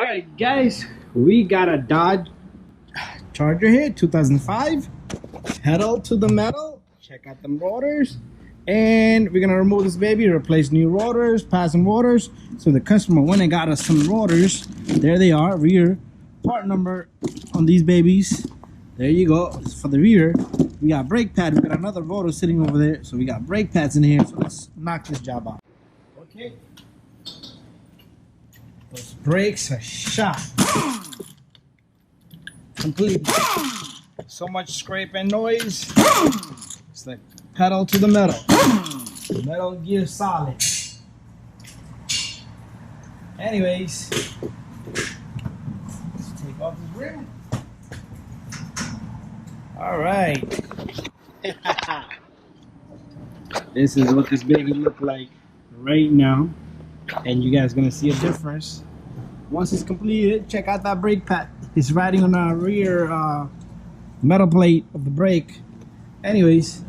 All right, guys, we got a Dodge Charger here, 2005. Pedal to the metal. Check out them rotors. And we're gonna remove this baby, replace new rotors, Piston rotors. So the customer went and got us some rotors. There they are, rear. Part number on these babies. There you go. For the rear, we got brake pad. We got another rotor sitting over there. So we got brake pads in here. So let's knock this job out. Okay. Those brakes are shot. Complete. So much scrape and noise. It's like pedal to the metal. Metal gear solid. Anyways, let's take off this rim. All right. This is what this baby look like right now. And you guys gonna see a difference once it's completed. Check out that brake pad. It's riding on the rear metal plate of the brake. Anyways,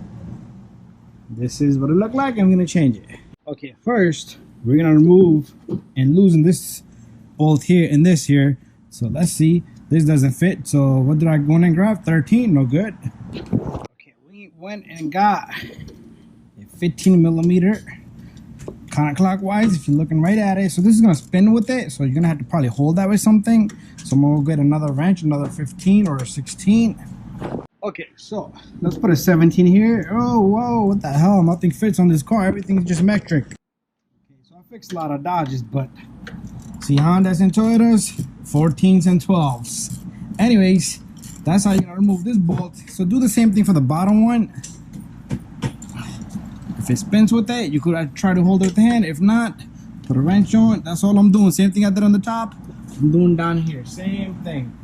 this is what it looked like. I'm gonna change it. Okay, first we're gonna remove and loosen this bolt here and this here. So let's see. This doesn't fit. So what did I go in and grab? 13. No good. Okay, we went and got a 15 millimeter. Counterclockwise if you're looking right at it. So this is gonna spin with it, so you're gonna have to probably hold that with something. So I'm gonna get another wrench, another 15 or a 16. Okay, so let's put a 17 here. Oh, whoa, what the hell? Nothing fits on this car. Everything's just metric. Okay, so I fixed a lot of Dodges, but see, Hondas and Toyotas, 14s and 12s. Anyways, that's how you're gonna remove this bolt. So do the same thing for the bottom one. If it spins with it, you could try to hold it with the hand. If not, put a wrench on. That's all I'm doing. Same thing I did on the top, I'm doing down here. Same thing.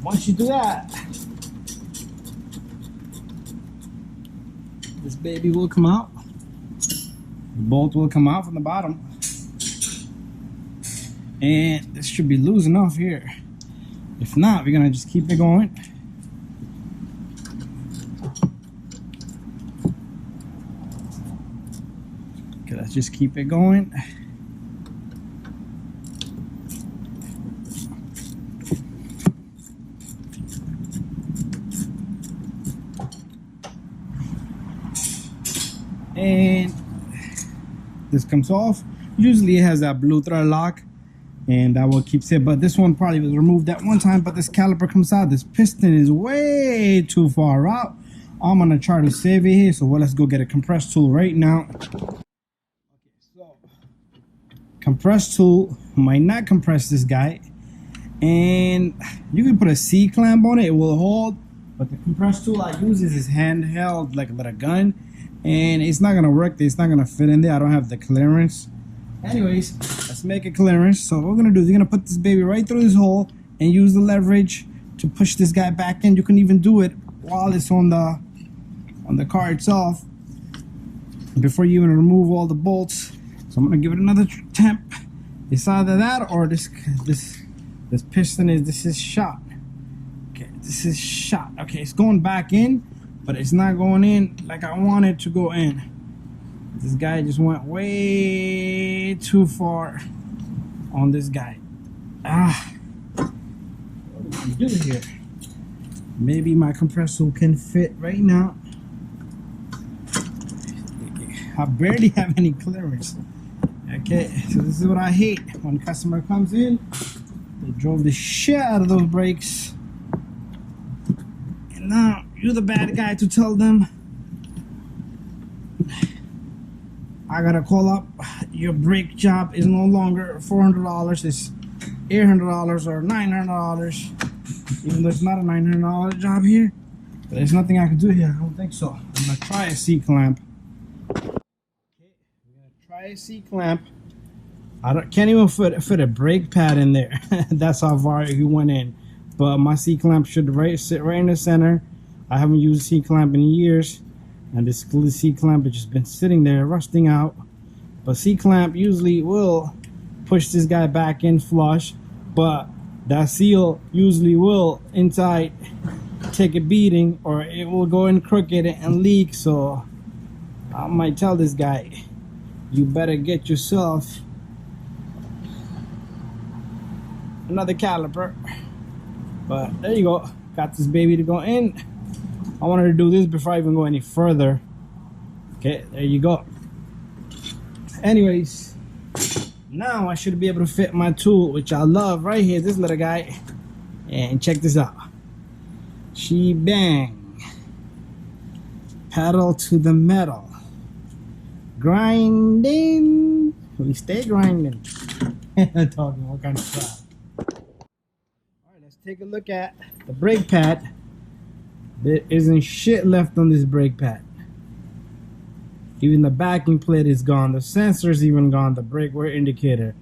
Once you do that, this baby will come out. The bolt will come out from the bottom. And this should be loose enough here. If not, we're gonna just keep it going. Okay, let's just keep it going. And this comes off. Usually it has that blue thread lock, and that will keep it. But this one probably was removed at one time. But this caliper comes out. This piston is way too far out. I'm gonna try to save it here. So let's go get a compressed tool right now. Compress tool might not compress this guy, and you can put a C clamp on it, it will hold, but the compress tool I use is handheld like a gun, and it's not gonna work. It's not gonna fit in there. I don't have the clearance. Anyways, let's make a clearance. So what we're gonna do is you're gonna put this baby right through this hole and use the leverage to push this guy back in. You can even do it while it's on the car itself before you even remove all the bolts. So I'm gonna give it another temp. It's either that or this piston is shot. Okay, this is shot. Okay, it's going back in, but it's not going in like I want it to go in. This guy just went way too far on this guy. What do we do here? Maybe my compressor can fit right now. I barely have any clearance. Okay, so this is what I hate when a customer comes in. They drove the shit out of those brakes, and now you're the bad guy to tell them I gotta call up. Your brake job is no longer $400. It's $800 or $900. Even though it's not a $900 job here, but there's nothing I can do here. I don't think so. I'm gonna try a C clamp. Try a C clamp. Can't even fit a brake pad in there. That's how far he went in. But my C clamp should sit right in the center. I haven't used a C clamp in years, and this C clamp has just been sitting there rusting out. But C clamp usually will push this guy back in flush, but that seal usually will inside take a beating, or it will go in crooked and leak. So I might tell this guy, you better get yourself another caliper. But there you go, got this baby to go in. I wanted to do this before I even go any further. Okay, there you go. Anyways, now I should be able to fit my tool, which I love, right here, this little guy. And check this out. She-bang. Pedal to the metal. Grinding. We stay grinding. Talking all kind of stuff. Alright, let's take a look at the brake pad. There isn't shit left on this brake pad. Even the backing plate is gone. The sensor's even gone. The brake wear indicator.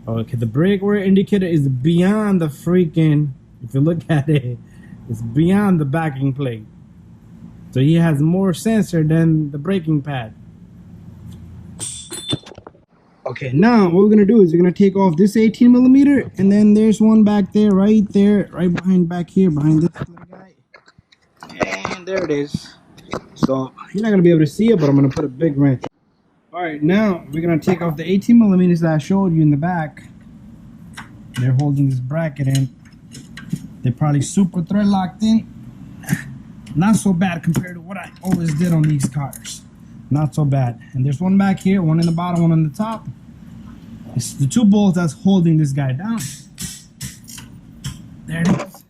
Okay, the brake wear indicator is beyond the freaking, if you look at it, it's beyond the backing plate. So he has more sensor than the braking pad. Okay, now what we're gonna do is we're gonna take off this 18mm, and then there's one back there, right behind back here, behind this little guy. And there it is. So you're not gonna be able to see it, but I'm gonna put a big wrench. Alright, now we're gonna take off the 18mm that I showed you in the back. They're holding this bracket in. They're probably super thread locked in. Not so bad compared to what I always did on these cars. Not so bad. And there's one back here, one in the bottom, one on the top. It's the two bolts that's holding this guy down. There it is.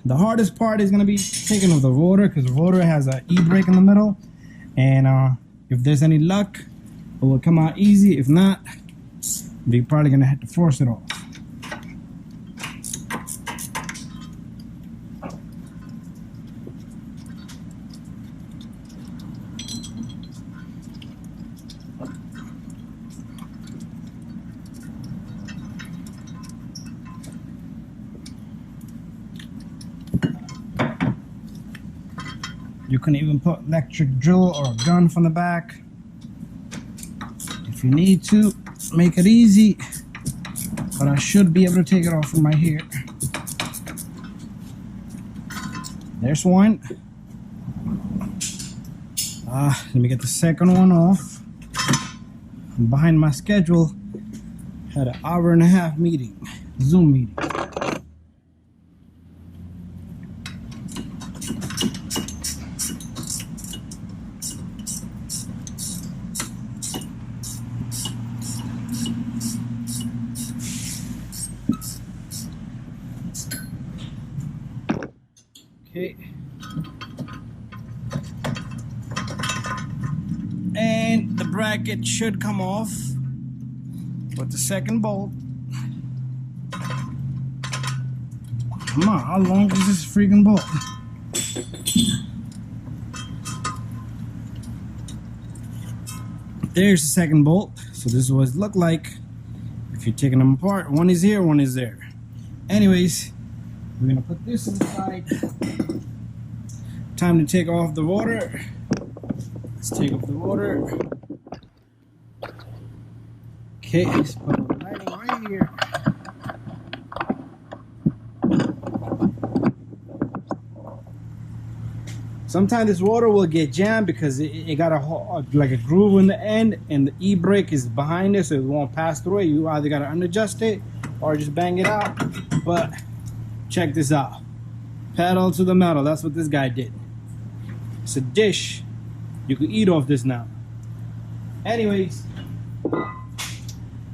The hardest part is gonna be taking off the rotor, because the rotor has an e-brake in the middle. And if there's any luck, it will come out easy. If not, we're probably gonna have to force it off. You can even put electric drill or a gun from the back if you need to make it easy, but I should be able to take it off from right here. There's one. Let me get the second one off. I'm behind my schedule. Had an hour-and-a-half meeting, Zoom meeting. Okay. And the bracket should come off with the second bolt. Come on, how long is this freaking bolt? There's the second bolt. So this is what it looked like if you're taking them apart. One is here, one is there. Anyways, we're gonna put this inside. Time to take off the rotor. Let's take off the rotor. Okay, let's put the lighting right here. Sometimes this rotor will get jammed because it got like a groove in the end, and the e-brake is behind it, so it won't pass through it. You either gotta unadjust it or just bang it out. But check this out. Pedal to the metal. That's what this guy did. It's a dish. You can eat off this now. Anyways,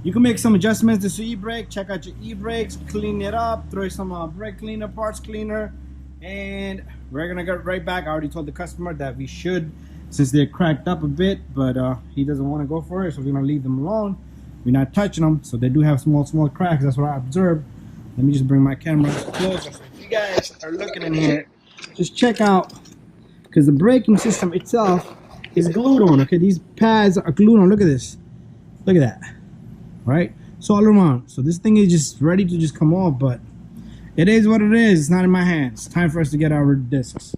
you can make some adjustments to your e-brake. Check out your e-brakes, clean it up, throw some brake cleaner, parts cleaner, and we're gonna get right back. I already told the customer that we should, since they're cracked up a bit, but he doesn't want to go for it, so we're gonna leave them alone. We're not touching them, so they do have small cracks. That's what I observed. Let me just bring my camera closer. So if you guys are looking in here, just check out, because the braking system itself is glued on. Okay, these pads are glued on. Look at this. Look at that. Right? It's all around. So this thing is just ready to just come off, but it is what it is. It's not in my hands. Time for us to get our discs.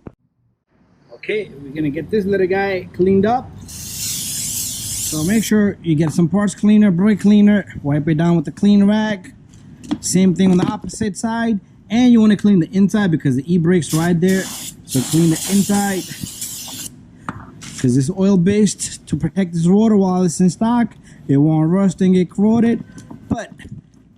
Okay, we're gonna get this little guy cleaned up. So make sure you get some parts cleaner, brake cleaner, wipe it down with the clean rag. Same thing on the opposite side, and you want to clean the inside because the e-brake's right there. So clean the inside. because it's oil based to protect this rotor while it's in stock. It won't rust and get corroded, but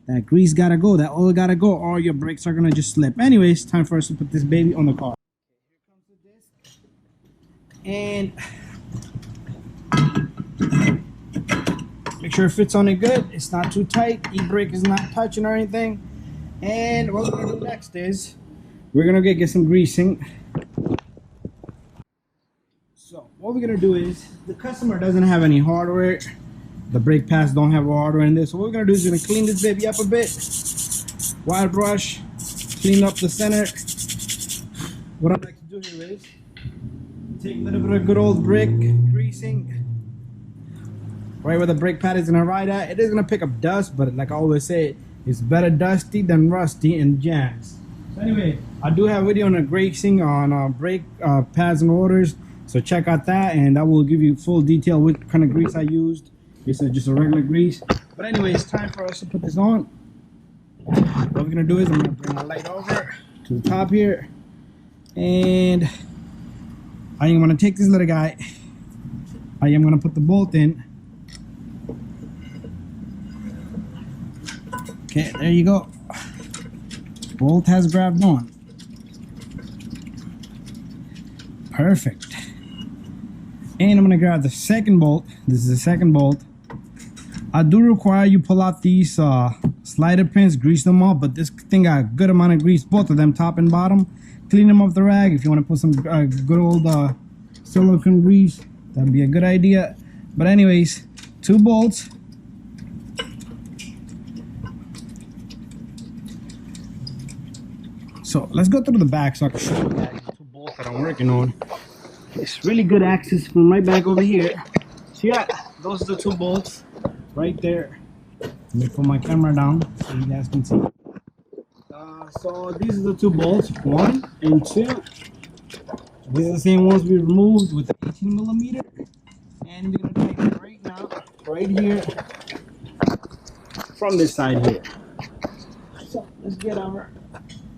that grease gotta go, that oil gotta go, or your brakes are gonna just slip. Anyways, time for us to put this baby on the car. Here comes the disc, and make sure it fits on it good. It's not too tight. E-brake is not touching or anything. And what we're gonna do next is we're gonna get some greasing. So what we're gonna do is, the customer doesn't have any hardware. The brake pads don't have hardware in this. So what we're gonna do is we're gonna clean this baby up a bit. Wire brush, clean up the center. What I like to do here is take a little bit of good old brake greasing right where the brake pad is gonna ride at. It is gonna pick up dust, but like I always say, it's better dusty than rusty in jams. So anyway, I do have a video on the greasing on brake pads and rotors, so check out that, and that will give you full detail what kind of grease I used. This is just a regular grease. But anyway, it's time for us to put this on. What we're gonna do is I'm gonna bring my light over to the top here, and I am gonna take this little guy. I am gonna put the bolt in. Okay, there you go. Bolt has grabbed on. Perfect. And I'm gonna grab the second bolt. This is the second bolt. I do require you pull out these slider pins, grease them up, but this thing got a good amount of grease, both of them, top and bottom. Clean them off the rag. If you want to put some good old silicone grease, that'd be a good idea. But anyways, 2 bolts. So let's go through the back so I can show you guys the 2 bolts that I'm working on. It's really good access from right back over here. So yeah, those are the 2 bolts right there. Let me put my camera down so you guys can see. So these are the 2 bolts, 1 and 2. These are the same ones we removed with 18mm. And we're gonna take it right now, right here, from this side here. So let's get our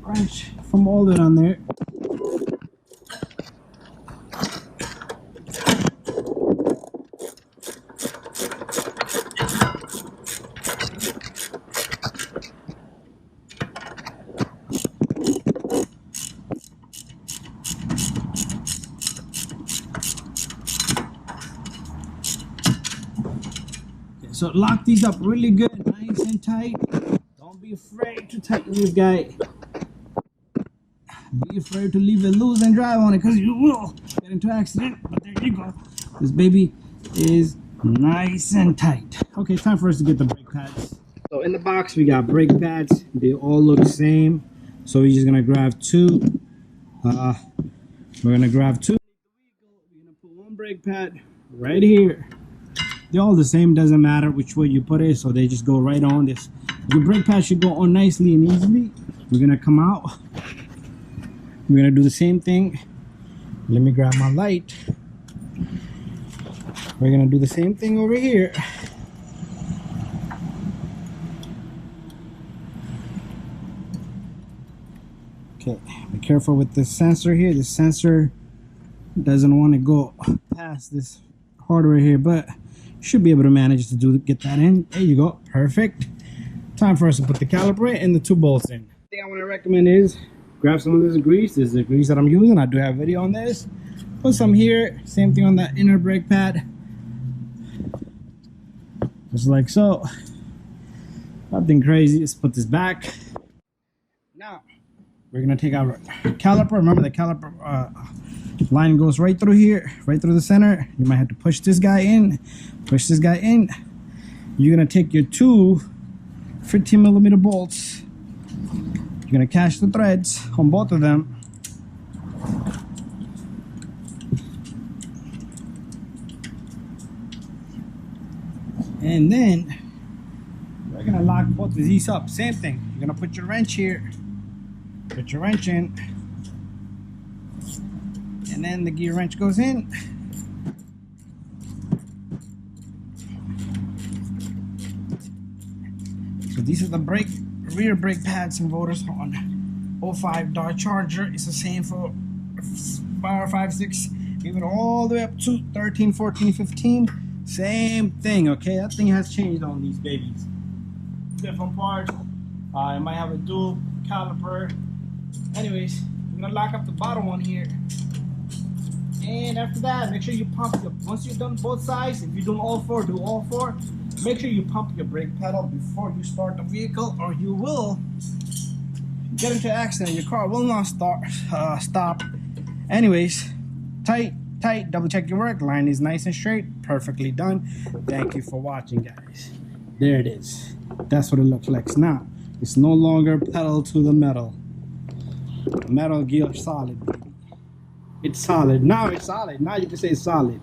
wrench from all that on there. So lock these up really good, nice and tight. Don't be afraid to tighten this guy. Be afraid to leave it loose and drive on it, because you will get into an accident. But there you go. This baby is nice and tight. Okay, time for us to get the brake pads. So in the box we got brake pads. They all look the same. So we're just gonna grab 2. We're gonna grab 2. We're gonna put 1 brake pad right here. They're all the same, doesn't matter which way you put it, so they just go right on. This your brake pad should go on nicely and easily. We're gonna come out. We're gonna do the same thing. Let me grab my light. We're gonna do the same thing over here. Okay, be careful with this sensor here. The sensor doesn't want to go past this hardware here, but should be able to manage to get that in. There you go, perfect. Time for us to put the caliper and the 2 bolts in. The thing I want to recommend is grab some of this grease. This is the grease that I'm using. I do have a video on this. Put some here. Same thing on that inner brake pad. Just like so. Nothing crazy. Let's put this back. Now we're gonna take our caliper. Remember the caliper line goes right through here, right through the center. You might have to push this guy in. Push this guy in. You're gonna take your 2 15mm bolts. You're gonna catch the threads on both of them. And then we're gonna lock both of these up. Same thing. You're gonna put your wrench here. Put your wrench in. And then the gear wrench goes in. So these are the rear brake pads and rotors on 05 Dodge Charger. It's the same for Power 5.6 Give it all the way up to 13, 14, 15. Same thing, okay? That thing has changed on these babies. Different parts. It might have a dual caliper. Anyways, I'm gonna lock up the bottom one here. And after that, make sure you pump your, once you've done both sides, if you're doing all four, do all four. Make sure you pump your brake pedal before you start the vehicle, or you will get into an accident. Your car will not stop. Anyways, tight, double check your work. Line is nice and straight, perfectly done. Thank you for watching, guys. There it is. That's what it looks like now. It's no longer pedal to the metal. Metal gear solid, baby. It's solid. Now it's solid. Now you can say it's solid.